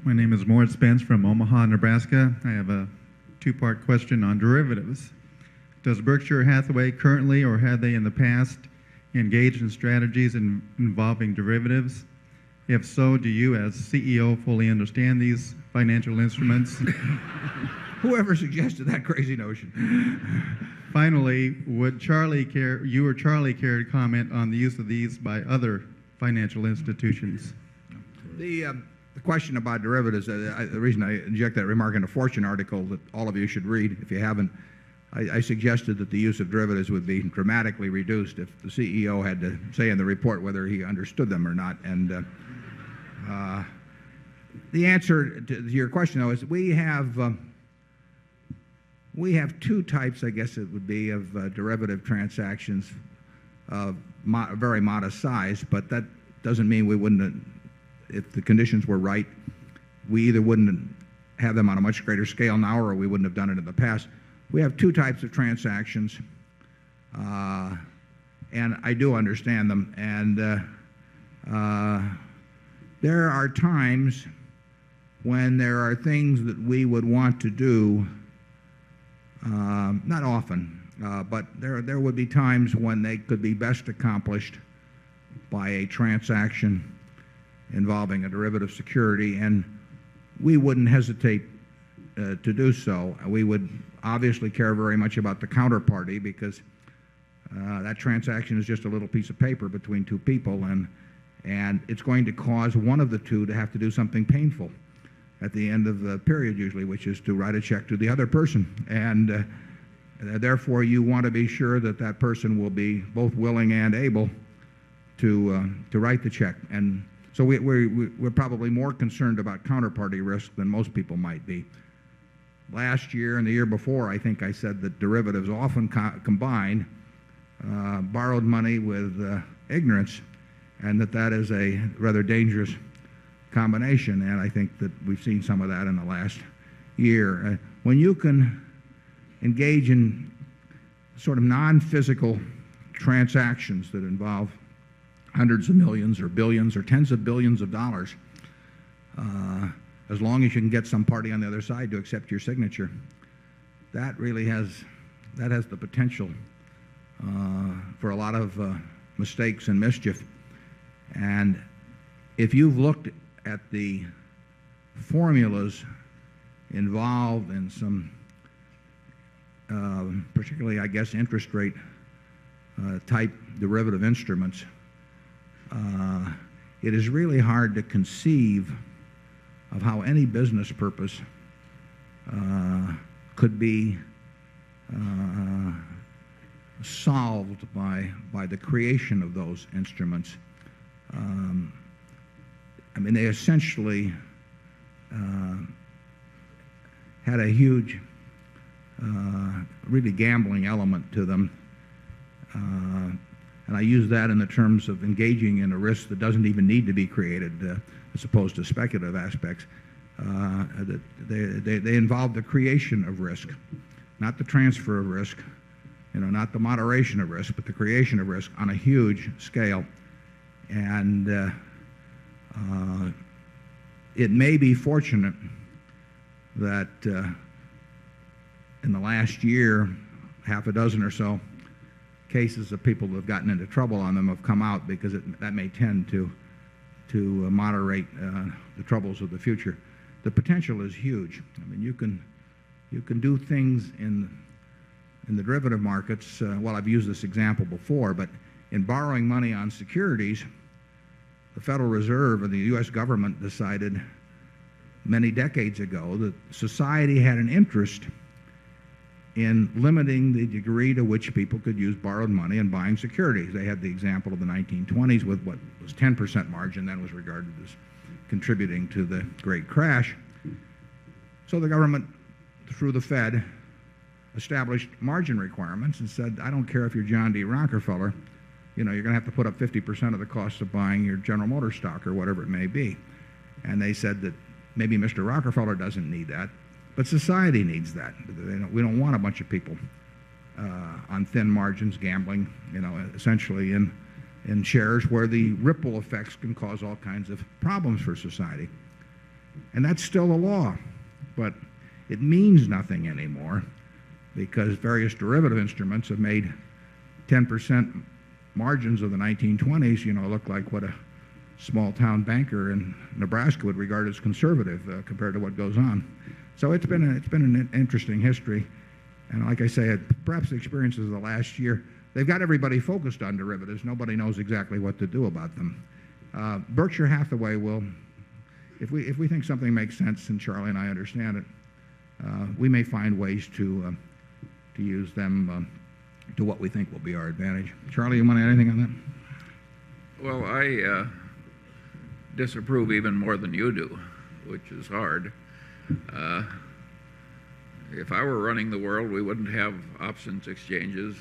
My name is Morris Spence from Omaha, Nebraska. I have a two-part question on derivatives. Does Berkshire Hathaway currently, or have they in the past, engaged in strategies involving derivatives? If so, do you as CEO fully understand these financial instruments? Whoever suggested that crazy notion? Finally, would you or Charlie care to comment on the use of these by other financial institutions? The question about derivatives, the reason I inject that remark in a Fortune article that all of you should read if you haven't, I suggested that the use of derivatives would be dramatically reduced if the CEO had to say in the report whether he understood them or not. And the answer to your question, though, is we have two types, I guess it would be, of derivative transactions of very modest size, but that doesn't mean we wouldn't, if the conditions were right, we either wouldn't have them on a much greater scale now or we wouldn't have done it in the past. We have two types of transactions, and I do understand them. And there are times when there are things that we would want to do, not often, but there would be times when they could be best accomplished by a transaction involving a derivative security, and we wouldn't hesitate to do so. We would obviously care very much about the counterparty because that transaction is just a little piece of paper between two people, and it's going to cause one of the two to have to do something painful at the end of the period usually, which is to write a check to the other person. And therefore, you want to be sure that that person will be both willing and able to write the check. And so we're probably more concerned about counterparty risk than most people might be. Last year and the year before, I think I said that derivatives often combine borrowed money with ignorance, and that is a rather dangerous combination, and I think that we've seen some of that in the last year. When you can engage in sort of non-physical transactions that involve hundreds of millions or billions or tens of billions of dollars, as long as you can get some party on the other side to accept your signature, that really has the potential for a lot of mistakes and mischief. And if you've looked at the formulas involved in some particularly, I guess, interest rate type derivative instruments, it is really hard to conceive of how any business purpose could be solved by the creation of those instruments. I mean, they essentially had a huge, really gambling element to them. And I use that in the terms of engaging in a risk that doesn't even need to be created, as opposed to speculative aspects. They involve the creation of risk, not the transfer of risk, not the moderation of risk, but the creation of risk on a huge scale. And it may be fortunate that in the last year, half a dozen or so cases of people who have gotten into trouble on them have come out, because that may tend to moderate the troubles of the future. The potential is huge. I mean, you can do things in the derivative markets. Well, I've used this example before, but in borrowing money on securities, the Federal Reserve and the U.S. government decided many decades ago that society had an interest in limiting the degree to which people could use borrowed money in buying securities. They had the example of the 1920s with what was 10% margin, then was regarded as contributing to the great crash. So the government, through the Fed, established margin requirements and said, I don't care if you're John D. Rockefeller, you're going to have to put up 50% of the cost of buying your General Motors stock or whatever it may be. And they said that maybe Mr. Rockefeller doesn't need that, but society needs that. We don't want a bunch of people on thin margins gambling, essentially in in shares where the ripple effects can cause all kinds of problems for society. And that's still a law, but it means nothing anymore because various derivative instruments have made 10% margins of the 1920s, look like what a small-town banker in Nebraska would regard as conservative compared to what goes on. So it's been an interesting history. And like I say, perhaps the experiences of the last year, they've got everybody focused on derivatives. Nobody knows exactly what to do about them. Berkshire Hathaway will, if we think something makes sense, and Charlie and I understand it, we may find ways to use them to what we think will be our advantage. Charlie, you want to add anything on that? Well, I disapprove even more than you do, which is hard. If I were running the world, we wouldn't have options exchanges.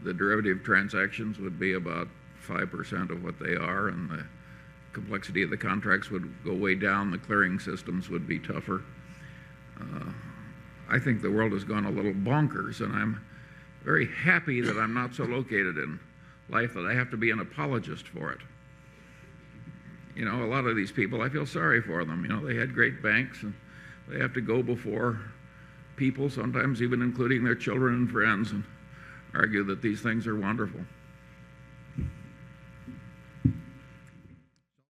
The derivative transactions would be about 5% of what they are, and the complexity of the contracts would go way down. The clearing systems would be tougher. I think the world has gone a little bonkers, and I'm very happy that I'm not so located in life that I have to be an apologist for it. A lot of these people, I feel sorry for them. They had great banks, and they have to go before people, sometimes even including their children and friends, and argue that these things are wonderful.